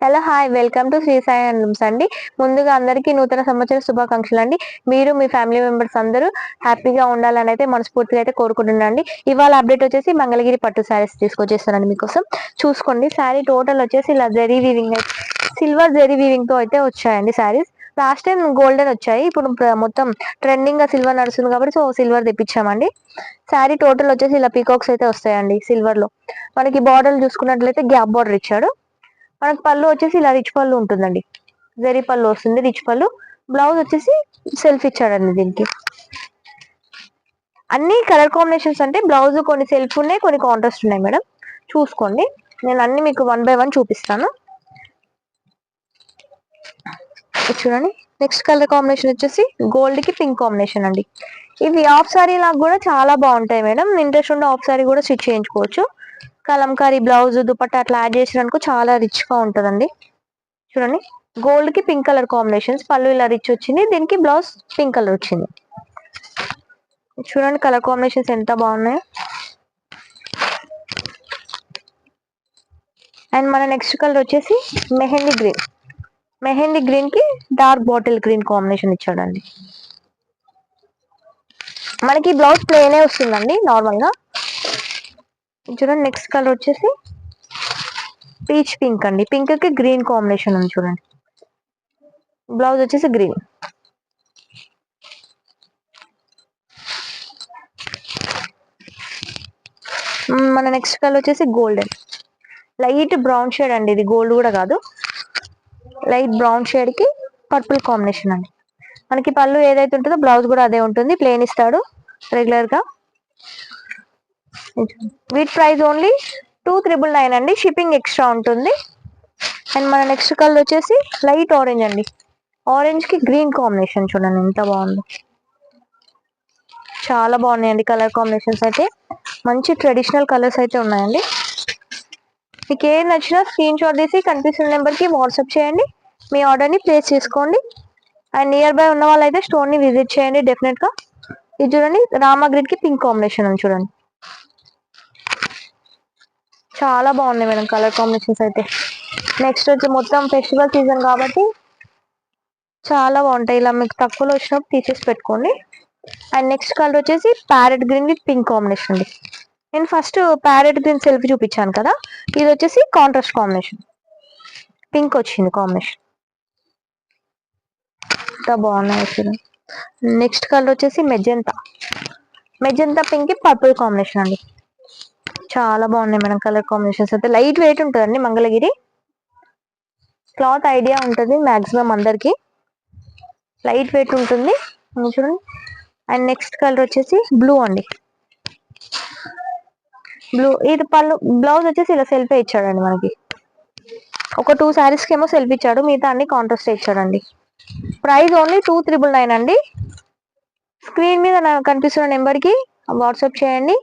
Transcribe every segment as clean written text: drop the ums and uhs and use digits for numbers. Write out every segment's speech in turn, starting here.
Hello hi welcome to Shri Sai handlooms అండి. ముందుగా అందరికీ నూతన సంవత్సర శుభాకాంక్షలు అండి. మీరు మీ ఫ్యామిలీ మెంబర్స్ అందరూ హ్యాపీగా ఉండాలని అయితే మనస్ఫూర్తిగా అయితే కోరుకుంటున్నాండి. ఇవాళ అప్డేట్ వచ్చేసి మంగళగిరి పట్టు శారీస్ తీసుకొచ్చేస్తానండి మీకోసం. చూసుకోండి, శారీ టోటల్ వచ్చేసి ఇలా zari weaving, silver zari weaving తో అయితే వచ్చాయండి శారీస్. లాస్ట్ టైం గోల్డెన్ వచ్చాయి, ఇప్పుడు మొత్తం ట్రెండింగ్ గా సిల్వర్ నడుస్తుంది కాబట్టి సో సిల్వర్ తెప్పించామండి. శారీ టోటల్ వచ్చేసి ఇలా పీకాక్స్ అయితే వస్తాయండి సిల్వర్ లో. మనకి బార్డర్ చూసుకున్నట్లయితే గ్యాప్ బార్డర్ ఇచ్చాడు. మనకు పళ్ళు వచ్చేసి ఇలా రిచ్ పళ్ళు ఉంటుందండి, జరీ పళ్ళు వస్తుంది రిచ్ పళ్ళు. బ్లౌజ్ వచ్చేసి సెల్ఫ్ ఇచ్చాడండి దీనికి. అన్ని కలర్ కాంబినేషన్స్ అంటే బ్లౌజ్ కొన్ని సెల్ఫ్ ఉన్నాయి, కొన్ని కాంట్రాస్ట్ ఉన్నాయి మేడం. చూసుకోండి, నేను అన్ని మీకు 1 by 1 చూపిస్తాను. చూడండి, నెక్స్ట్ కలర్ కాంబినేషన్ వచ్చేసి గోల్డ్ కి పింక్ కాంబినేషన్ అండి. ఇవి హాఫ్ సారీ లాగా కూడా చాలా బాగుంటాయి మేడం. ఇంట్రెస్ట్ ఉంటే హాఫ్ సారీ కూడా స్టిచ్ చేయించుకోవచ్చు. కలంకారీ బ్లౌజ్ దుపట్టా అట్లా యాడ్ చేసినందుకు చాలా రిచ్ గా ఉంటుందండి. చూడండి, గోల్డ్ కి పింక్ కలర్ కాంబినేషన్స్, పళ్ళు ఇలా రిచ్ వచ్చింది, దీనికి బ్లౌజ్ పింక్ కలర్ వచ్చింది. చూడండి కలర్ కాంబినేషన్స్ ఎంత బాగున్నాయో. అండ్ మన నెక్స్ట్ కలర్ వచ్చేసి మెహందీ గ్రీన్. మెహందీ గ్రీన్ కి డార్క్ బాటిల్ గ్రీన్ కాంబినేషన్ ఇచ్చాడండి. మనకి బ్లౌజ్ ప్లేనే వస్తుందండి నార్మల్ గా. చూడండి, నెక్స్ట్ కలర్ వచ్చేసి పీచ్ పింక్ అండి. పింక్ కి గ్రీన్ కాంబినేషన్ ఉంది చూడండి. బ్లౌజ్ వచ్చేసి గ్రీన్. మన నెక్స్ట్ కలర్ వచ్చేసి గోల్డెన్, లైట్ బ్రౌన్ షేడ్ అండి. ఇది గోల్డ్ కూడా కాదు, లైట్ బ్రౌన్ షేడ్ కి పర్పుల్ కాంబినేషన్ అండి. మనకి పళ్ళు ఏదైతే ఉంటుందో బ్లౌజ్ కూడా అదే ఉంటుంది, ప్లేన్ ఇస్తాడు రెగ్యులర్ గా. వీట్ ప్రైస్ ఓన్లీ 2,999 అండి, షిప్పింగ్ ఎక్స్ట్రా ఉంటుంది. అండ్ మన నెక్స్ట్ కలర్ వచ్చేసి లైట్ ఆరెంజ్ అండి. ఆరెంజ్ కి గ్రీన్ కాంబినేషన్ చూడండి ఎంత బాగుందో. చాలా బాగున్నాయండి కలర్ కాంబినేషన్స్ అయితే. మంచి ట్రెడిషనల్ కలర్స్ అయితే ఉన్నాయండి. మీకు ఏం నచ్చినా స్క్రీన్ షాట్ తీసి కనిపిస్తున్న నెంబర్కి వాట్సాప్ చేయండి, మీ ఆర్డర్ని ప్లేస్ చేసుకోండి. అండ్ నియర్ బై ఉన్న వాళ్ళైతే స్టోర్ని విజిట్ చేయండి డెఫినెట్గా. ఇది చూడండి, రామా గ్రీన్ కి పింక్ కాంబినేషన్ ఉంది చూడండి. చాలా బాగున్నాయి మేడం కలర్ కాంబినేషన్స్ అయితే. నెక్స్ట్ వచ్చి మొత్తం ఫెస్టివల్ సీజన్ కాబట్టి చాలా బాగుంటాయి. ఇలా మీకు తక్కువలో వచ్చినప్పుడు తీసేసి పెట్టుకోండి. అండ్ నెక్స్ట్ కలర్ వచ్చేసి parrot green with pink combination అండి. నేను ఫస్ట్ ప్యారెట్ గ్రీన్ సెల్ఫ్ చూపించాను కదా, ఇది వచ్చేసి కాంట్రాస్ట్ కాంబినేషన్, పింక్ వచ్చింది కాంబినేషన్. ఎంత బాగున్నాయి చూడండి. నెక్స్ట్ కలర్ వచ్చేసి మెజెంతా, మెజెంతా పింక్ కి పర్పుల్ కాంబినేషన్ అండి. చాలా బాగున్నాయి మేడం కలర్ కాంబినేషన్స్ అయితే. లైట్ వెయిట్ ఉంటుందండి మంగళగిరి క్లాత్, ఐడియా ఉంటుంది మాక్సిమం అందరికి, లైట్ వెయిట్ ఉంటుంది చూడండి. అండ్ నెక్స్ట్ కలర్ వచ్చేసి బ్లూ అండి. బ్లూ, ఇది పళ్ళు, బ్లౌజ్ వచ్చేసి ఇలా సెల్ఫ్ ఇచ్చాడండి మనకి. ఒక 2 శారీస్ కి ఏమో సెల్ఫ్ ఇచ్చాడు, మిగతా అన్ని కాంట్రాస్ట్ ఇచ్చాడండి. ప్రైస్ ఓన్లీ 2,999 అండి. స్క్రీన్ మీద కనిపిస్తున్న నెంబర్ కి వాట్సాప్ చేయండి.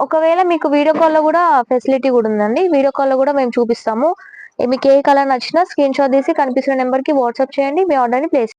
ఒకవేళ మీకు వీడియో కాల్ లో కూడా ఫెసిలిటీ కూడా ఉందండి, వీడియో కాల్ లో కూడా మేము చూపిస్తాము. మీకు ఏ కలర్ నచ్చినా స్క్రీన్ షాట్ తీసి కనిపిస్తున్న నెంబర్ కి వాట్సాప్ చేయండి, మీ ఆర్డర్ ని ప్లేస్